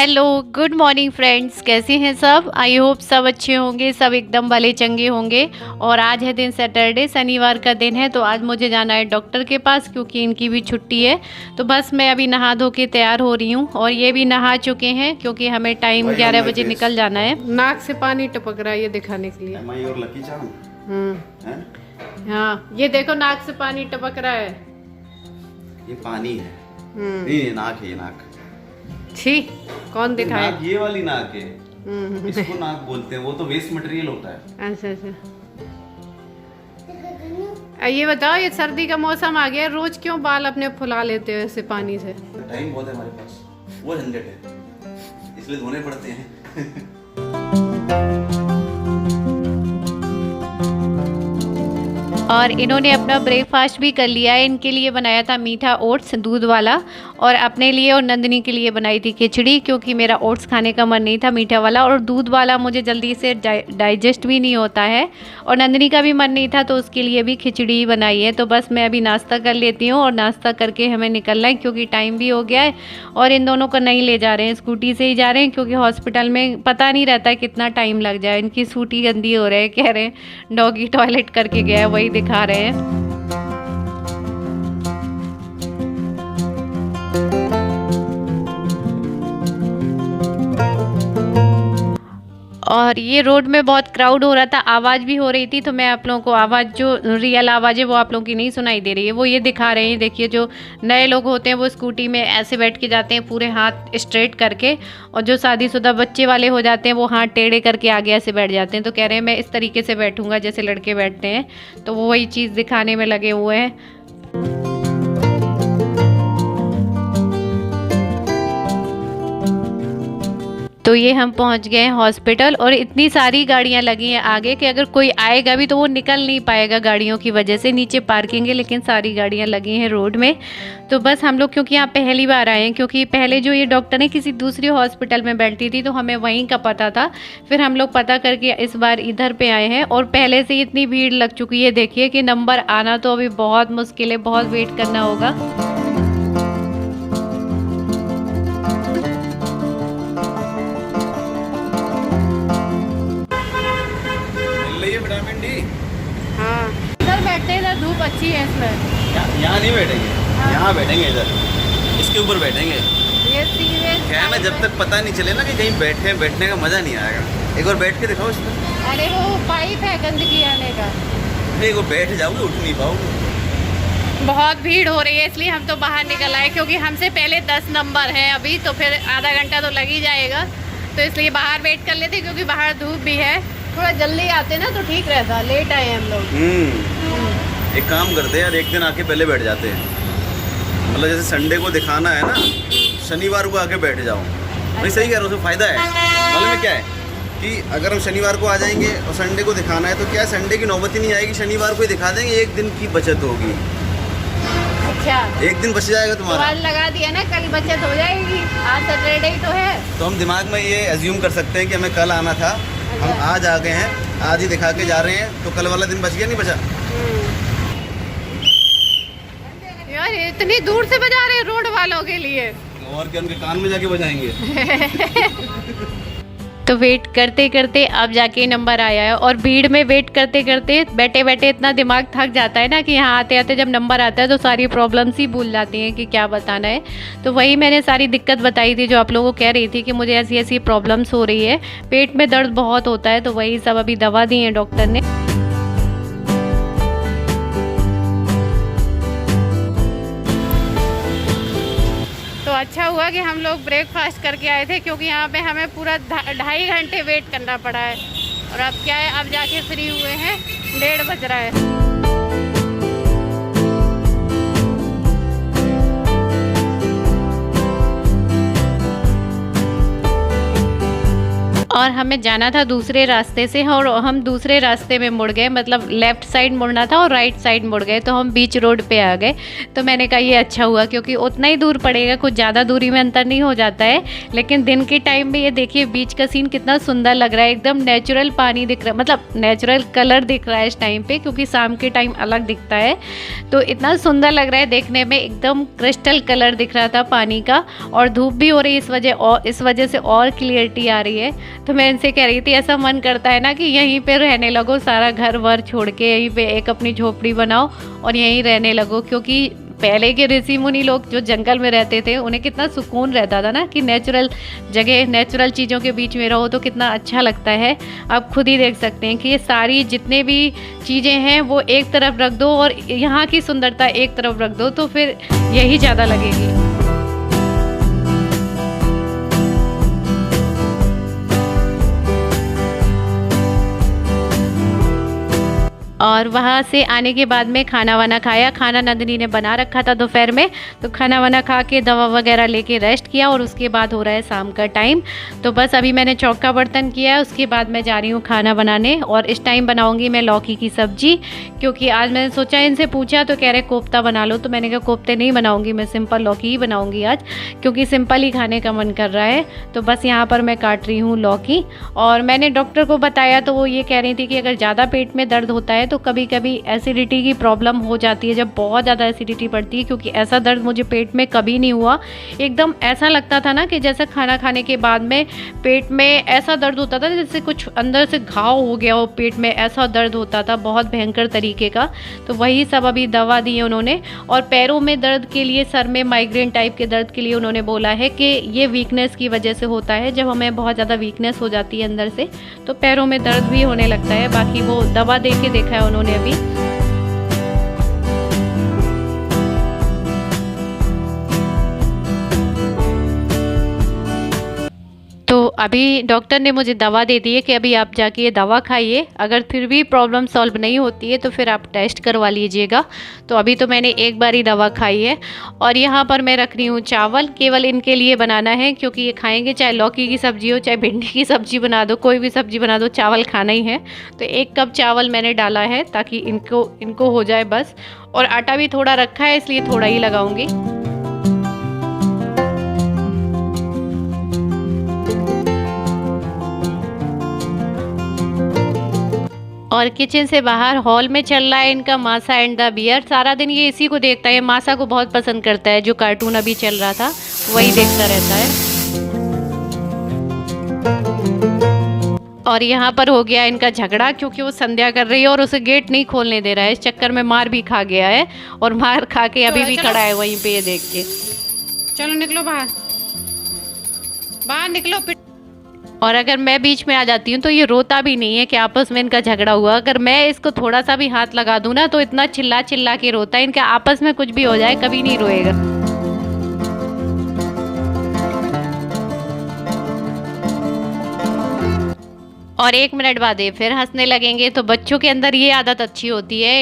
Hello good morning friends, कैसे हैं सब। आई होप सब अच्छे होंगे, सब एकदम भले चंगे होंगे। और आज है दिन सैटरडे, शनिवार का दिन है। तो आज मुझे जाना है डॉक्टर के पास क्योंकि इनकी भी छुट्टी है। तो बस मैं अभी नहा धो के तैयार हो रही हूँ और ये भी नहा चुके हैं क्योंकि हमें टाइम 11 बजे निकल जाना है। नाक से पानी टपक रहा है ये दिखाने के लिए। हाँ ये देखो नाक से पानी टपक रहा है। ये पानी है। नहीं नाक है, ये नाक। छी कौन दिखाए? नाक ये वाली नाक है। इसको नाक बोलते हैं, वो तो वेस्ट मटेरियल होता है। अच्छा अच्छा। ये बताओ, ये सर्दी का मौसम आ गया, रोज क्यों बाल अपने फुला लेते हो ऐसे पानी से? टाइम बहुत है हमारे पास, वो झंझट है इसलिए धोने पड़ते हैं। और इन्होंने अपना ब्रेकफास्ट भी कर लिया है। इनके लिए बनाया था मीठा ओट्स दूध वाला, और अपने लिए और नंदिनी के लिए बनाई थी खिचड़ी क्योंकि मेरा ओट्स खाने का मन नहीं था मीठा वाला, और दूध वाला मुझे जल्दी से डाइजेस्ट भी नहीं होता है, और नंदिनी का भी मन नहीं था तो उसके लिए भी खिचड़ी बनाई है। तो बस मैं अभी नाश्ता कर लेती हूँ और नाश्ता करके हमें निकलना है क्योंकि टाइम भी हो गया है। और इन दोनों को नहीं ले जा रहे हैं, स्कूटी से ही जा रहे हैं क्योंकि हॉस्पिटल में पता नहीं रहता है कितना टाइम लग जाए। इनकी स्कूटी गंदी हो रही है, कह रहे हैं डॉगी टॉयलेट करके गया है, वही दिखा रहे हैं। और ये रोड में बहुत क्राउड हो रहा था, आवाज़ भी हो रही थी, तो मैं आप लोगों को आवाज़ जो रियल आवाज़ है वो आप लोगों की नहीं सुनाई दे रही है, वो ये दिखा रहे हैं। देखिए जो नए लोग होते हैं वो स्कूटी में ऐसे बैठ के जाते हैं पूरे हाथ स्ट्रेट करके, और जो शादीशुदा बच्चे वाले हो जाते हैं वो हाथ टेढ़े करके आगे ऐसे बैठ जाते हैं। तो कह रहे हैं मैं इस तरीके से बैठूंगा जैसे लड़के बैठते हैं, तो वो वही चीज़ दिखाने में लगे हुए हैं। तो ये हम पहुंच गए हैं हॉस्पिटल, और इतनी सारी गाड़ियां लगी हैं आगे कि अगर कोई आएगा भी तो वो निकल नहीं पाएगा गाड़ियों की वजह से। नीचे पार्किंग है लेकिन सारी गाड़ियां लगी हैं रोड में। तो बस हम लोग क्योंकि यहाँ पहली बार आए हैं, क्योंकि पहले जो ये डॉक्टर है किसी दूसरी हॉस्पिटल में बैठती थी तो हमें वहीं का पता था, फिर हम लोग पता करके इस बार इधर पे आए हैं। और पहले से इतनी भीड़ लग चुकी है, देखिए कि नंबर आना तो अभी बहुत मुश्किल है, बहुत वेट करना होगा। हाँ इधर बैठते हैं, इधर धूप अच्छी है इसमें। यहाँ नहीं बैठेंगे, यहाँ बैठेंगे, इधर इसके ऊपर बैठेंगे। ये सीरियस क्या है ना, जब तक पता नहीं चले ना कि कहीं बैठे हैं, बैठने का मजा नहीं आएगा। एक बार बैठ के दिखाओ इसमें। अरे वो पाइप है गंदगी आने का। एक बार बैठ जाओगे उठ नहीं पाओगे। बहुत भीड़ हो रही है इसलिए हम तो बाहर निकल आए, क्योंकि हमसे पहले 10 नंबर है अभी, तो फिर आधा घंटा तो लग ही जाएगा। तो इसलिए बाहर वेट कर लेते क्योंकि बाहर धूप भी है। थोड़ा जल्दी आते ना तो ठीक रहता, लेट आए हम लोग। एक काम करते हैं यार, एक दिन आके पहले बैठ जाते हैं। मतलब जैसे संडे को दिखाना है ना, शनिवार को आके बैठ जाओ। मैं सही कह रहा हूँ, उसमें फ़ायदा है। मालूम है क्या है कि अगर हम शनिवार को आ जाएंगे और संडे को दिखाना है तो क्या संडे की नौबत ही नहीं आएगी, शनिवार को ही दिखा देंगे, एक दिन की बचत होगी। अच्छा एक दिन बच जाएगा तुम्हारा। तो आज लगा दिया ना, कल बचत हो जाएगी, आज सैटरडे ही तो है। तो हम दिमाग में ये एज्यूम कर सकते हैं कि हमें कल आना था, हम आज आ गए हैं, आज ही दिखा के जा रहे हैं, तो कल वाला दिन बच गया नहीं बचा। यार इतनी दूर से बजा रहे हैं रोड वालों के लिए, और क्या उनके कान में जाके बजाएंगे। तो वेट करते करते अब जाके नंबर आया है, और भीड़ में वेट करते करते बैठे बैठे इतना दिमाग थक जाता है ना कि यहाँ आते आते जब नंबर आता है तो सारी प्रॉब्लम्स ही भूल जाती हैं कि क्या बताना है। तो वही मैंने सारी दिक्कत बताई थी जो आप लोगों को कह रही थी कि मुझे ऐसी ऐसी प्रॉब्लम्स हो रही है, पेट में दर्द बहुत होता है, तो वही सब अभी दवा दी है डॉक्टर ने। अच्छा हुआ कि हम लोग ब्रेकफास्ट करके आए थे क्योंकि यहाँ पे हमें पूरा 2.5 घंटे वेट करना पड़ा है। और अब क्या है, अब जाके फ्री हुए हैं, 1:30 बज रहा है। और हमें जाना था दूसरे रास्ते से और हम दूसरे रास्ते में मुड़ गए, मतलब लेफ़्ट साइड मुड़ना था और राइट साइड मुड़ गए, तो हम बीच रोड पे आ गए। तो मैंने कहा ये अच्छा हुआ, क्योंकि उतना ही दूर पड़ेगा, कुछ ज़्यादा दूरी में अंतर नहीं हो जाता है। लेकिन दिन के टाइम में ये देखिए बीच का सीन कितना सुंदर लग रहा है, एकदम नेचुरल पानी दिख रहा है, मतलब नेचुरल कलर दिख रहा है इस टाइम पे, क्योंकि शाम के टाइम अलग दिखता है। तो इतना सुंदर लग रहा है देखने में, एकदम क्रिस्टल कलर दिख रहा था पानी का, और धूप भी हो रही है इस वजह से और क्लियरिटी आ रही है। तो मैं इनसे कह रही थी ऐसा मन करता है ना कि यहीं पे रहने लगो, सारा घर वर छोड़ के यहीं पे एक अपनी झोपड़ी बनाओ और यहीं रहने लगो, क्योंकि पहले के ऋषि मुनि लोग जो जंगल में रहते थे उन्हें कितना सुकून रहता था ना, कि नेचुरल जगह, नेचुरल चीज़ों के बीच में रहो तो कितना अच्छा लगता है। आप खुद ही देख सकते हैं कि ये सारी जितने भी चीज़ें हैं वो एक तरफ रख दो और यहाँ की सुंदरता एक तरफ रख दो, तो फिर यही ज़्यादा लगेगी। और वहाँ से आने के बाद में खाना वाना खाया, खाना नंदिनी ने बना रखा था दोपहर में, तो खाना वाना खा के दवा वगैरह लेके रेस्ट किया, और उसके बाद हो रहा है शाम का टाइम। तो बस अभी मैंने चौका बर्तन किया है, उसके बाद मैं जा रही हूँ खाना बनाने, और इस टाइम बनाऊँगी मैं लौकी की सब्ज़ी, क्योंकि आज मैंने सोचा, इनसे पूछा तो कह रहे कोफ्ता बना लो, तो मैंने कहा कोफ्ते नहीं बनाऊँगी, मैं सिंपल लौकी ही बनाऊँगी आज, क्योंकि सिंपल ही खाने का मन कर रहा है। तो बस यहाँ पर मैं काट रही हूँ लौकी, और मैंने डॉक्टर को बताया तो वो ये कह रही थी कि अगर ज़्यादा पेट में दर्द होता है तो कभी कभी एसिडिटी की प्रॉब्लम हो जाती है, जब बहुत ज़्यादा एसिडिटी बढ़ती है, क्योंकि ऐसा दर्द मुझे पेट में कभी नहीं हुआ। एकदम ऐसा लगता था ना कि जैसे खाना खाने के बाद में पेट में ऐसा दर्द होता था जैसे कुछ अंदर से घाव हो गया हो पेट में, ऐसा दर्द होता था बहुत भयंकर तरीके का। तो वही सब अभी दवा दी है उन्होंने, और पैरों में दर्द के लिए, सर में माइग्रेन टाइप के दर्द के लिए उन्होंने बोला है कि ये वीकनेस की वजह से होता है, जब हमें बहुत ज़्यादा वीकनेस हो जाती है अंदर से तो पैरों में दर्द भी होने लगता है। बाकी वो दवा दे के देखा है उन्होंने अभी। तो अभी डॉक्टर ने मुझे दवा दे दी है कि अभी आप जाके ये दवा खाइए, अगर फिर भी प्रॉब्लम सॉल्व नहीं होती है तो फिर आप टेस्ट करवा लीजिएगा। तो अभी तो मैंने एक बार ही दवा खाई है। और यहाँ पर मैं रख रही हूँ चावल, केवल इनके लिए बनाना है, क्योंकि ये खाएंगे, चाहे लौकी की सब्ज़ी हो, चाहे भिंडी की सब्ज़ी बना दो, कोई भी सब्ज़ी बना दो, चावल खाना ही है। तो 1 कप चावल मैंने डाला है ताकि इनको हो जाए बस। और आटा भी थोड़ा रखा है, इसलिए थोड़ा ही लगाऊंगी। और किचन से बाहर हॉल में चल रहा है इनका मासा एंड द बियर। सारा दिन ये इसी को देखता है, मासा को बहुत पसंद करता है, जो कार्टून अभी चल रहा था वही देखता रहता है। और यहाँ पर हो गया इनका झगड़ा, क्योंकि वो संध्या कर रही है और उसे गेट नहीं खोलने दे रहा है। इस चक्कर में मार भी खा गया है, और मार खा के अभी भी खड़ा है वहीं पे ये देख के। चलो निकलो बाहर, बाहर निकलो। और अगर मैं बीच में आ जाती हूँ तो ये रोता भी नहीं है कि आपस में इनका झगड़ा हुआ। अगर मैं इसको थोड़ा सा भी हाथ लगा दूँ ना तो इतना चिल्ला चिल्ला के रोता है। इनके आपस में कुछ भी हो जाए कभी नहीं रोएगा। और 1 मिनट बाद ये फिर हंसने लगेंगे। तो बच्चों के अंदर ये आदत अच्छी होती है,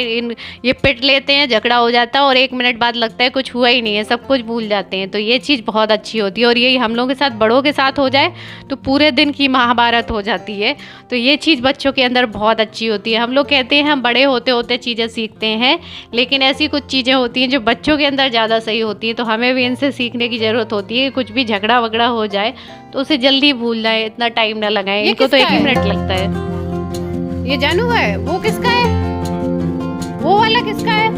ये पिट लेते हैं, झगड़ा हो जाता है और 1 मिनट बाद लगता है कुछ हुआ ही नहीं है, सब कुछ भूल जाते हैं। तो ये चीज़ बहुत अच्छी होती है, और ये हम लोगों के साथ, बड़ों के साथ हो जाए तो पूरे दिन की महाभारत हो जाती है। तो ये चीज़ बच्चों के अंदर बहुत अच्छी होती है। हम लोग कहते हैं हम बड़े होते होते चीज़ें सीखते हैं, लेकिन ऐसी कुछ चीज़ें होती हैं जो बच्चों के अंदर ज़्यादा सही होती हैं। तो हमें भी इनसे सीखने की ज़रूरत होती है। कुछ भी झगड़ा वगड़ा हो जाए तो उसे जल्दी भूल जाए, इतना टाइम ना लगाए। इनको तो 1 ही मिनट लगता है। ये जानू है, वो किसका है, वो वाला किसका है।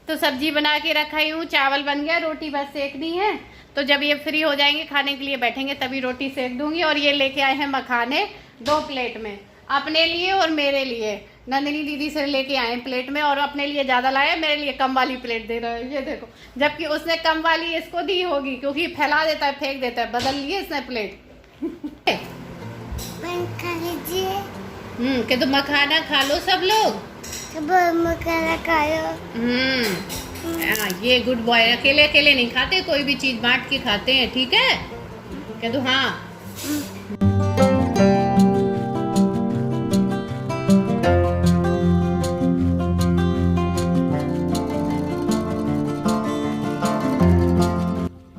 तो सब्जी बना के रखाई हूँ, चावल बन गया, रोटी बस सेकनी है। तो जब ये फ्री हो जाएंगे, खाने के लिए बैठेंगे, तभी रोटी सेक दूंगी। और ये लेके आए हैं मखाने 2 प्लेट में, अपने लिए और मेरे लिए। नंदिनी दीदी से लेके आए प्लेट में, और अपने लिए ज़्यादा लाया, मेरे लिए कम वाली प्लेट दे रहा है। ये देखो, जबकि उसने कम वाली इसको दी होगी, क्योंकि फैला देता है, फेंक देता है। बदल लिए इसने प्लेट। कि तो मखाना खा लो सब लोग, मखाना खाओ। ये गुड बॉय, अकेले अकेले नहीं खाते, कोई भी चीज़ बांट के खाते हैं, ठीक है। कह दो हाँ।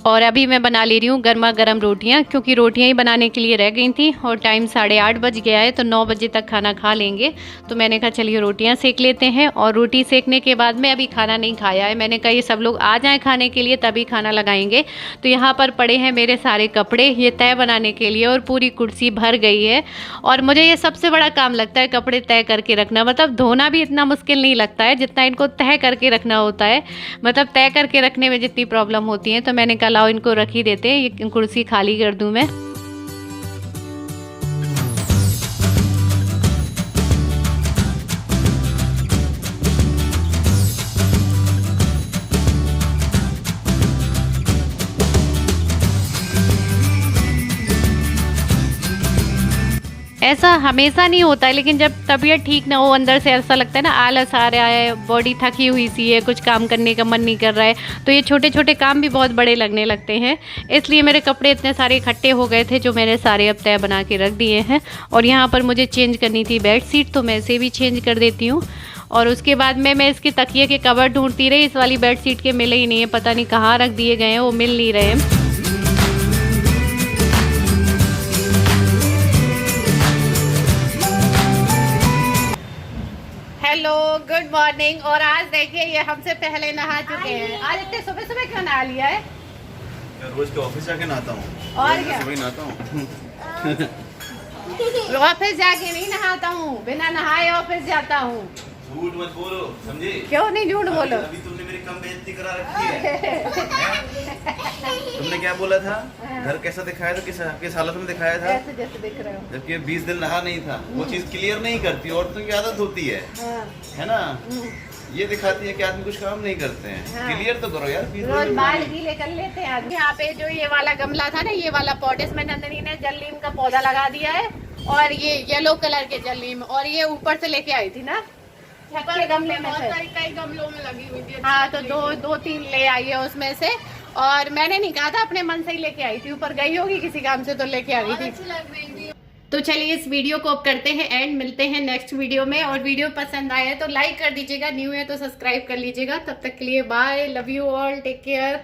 और और अभी मैं बना ले रही हूँ गर्मा गर्म रोटियाँ, क्योंकि रोटियाँ ही बनाने के लिए रह गई थी और टाइम 8:30 बज गया है, तो 9 बजे तक खाना खा लेंगे। तो मैंने कहा चलिए रोटियाँ सेक लेते हैं। और रोटी सेकने के बाद में अभी खाना नहीं खाया है, मैंने कहा ये सब लोग आ जाएँ खाने के लिए तभी खाना लगाएंगे। तो यहाँ पर पड़े हैं मेरे सारे कपड़े ये तय बनाने के लिए, और पूरी कुर्सी भर गई है। और मुझे ये सबसे बड़ा काम लगता है कपड़े तय करके रखना, मतलब धोना भी इतना मुश्किल नहीं लगता है जितना इनको तय करके रखना होता है। मतलब तय करके रखने में जितनी प्रॉब्लम होती है, तो मैंने कहा लाओ इनको रख ही देते हैं, ये कुर्सी खाली कर दूं मैं। ऐसा हमेशा नहीं होता है, लेकिन जब तबीयत ठीक ना हो अंदर से ऐसा लगता है ना, आलस आ रहा है, बॉडी थकी हुई सी है, कुछ काम करने का मन नहीं कर रहा है, तो ये छोटे छोटे काम भी बहुत बड़े लगने लगते हैं। इसलिए मेरे कपड़े इतने सारे इकट्ठे हो गए थे जो मैंने सारे अब तय बना के रख दिए हैं। और यहाँ पर मुझे चेंज करनी थी बेडशीट, तो मैं इसे भी चेंज कर देती हूँ। और उसके बाद में मैं इसके तकिए के कवर ढूंढती रही, इस वाली बेडशीट के मिले ही नहीं है, पता नहीं कहाँ रख दिए गए हैं, वो मिल नहीं रहे हैं। Hello good morning. और आज देखिए ये हमसे पहले नहा चुके हैं। आज इतने सुबह सुबह क्यों नहा लिया है? रोज के ऑफिस जाके नहाता हूँ। और क्या? सुबह नहाता हूँ। ऑफिस जाके नहीं नहाता हूँ, बिना नहाए ऑफिस जाता हूँ। झूठ मत बोलो, समझे? क्यों नहीं झूठ बोलो? अभी तुमने मेरी कम बेइज्जती करा रखी है। तुमने क्या बोला था? घर कैसा दिखाया था, किस हालत में दिखाया था? ऐसे जैसे दिख रहे हो। जबकि 20 दिन नहा नहीं था, वो चीज क्लियर नहीं करती, औरतों की आदत होती है ना? ये दिखाती है कि आदमी कुछ काम नहीं करते हैं। क्लियर तो करो यार। रोज बाल गीले कर लेते हैं आदमी। यहाँ पे जो ये वाला गमला था ना, ये वाला पॉट, इसमें नंदनी ने जल नीम का पौधा लगा दिया है, और ये येलो कलर के जल नीम, और ये ऊपर से लेके आई थी ना के गमले में से, कई गमलों में लगी हुई थी। हाँ, तो दो तीन ले आई है उसमें से, और मैंने नहीं कहा था, अपने मन से ही लेके आई थी। ऊपर गई होगी किसी काम से तो लेके आई थी। तो चलिए इस वीडियो को अब करते हैं एंड, मिलते हैं नेक्स्ट वीडियो में। और वीडियो पसंद आया तो लाइक कर दीजिएगा, न्यू है तो सब्सक्राइब कर लीजिएगा। तब तक के लिए bye, love you all, take care.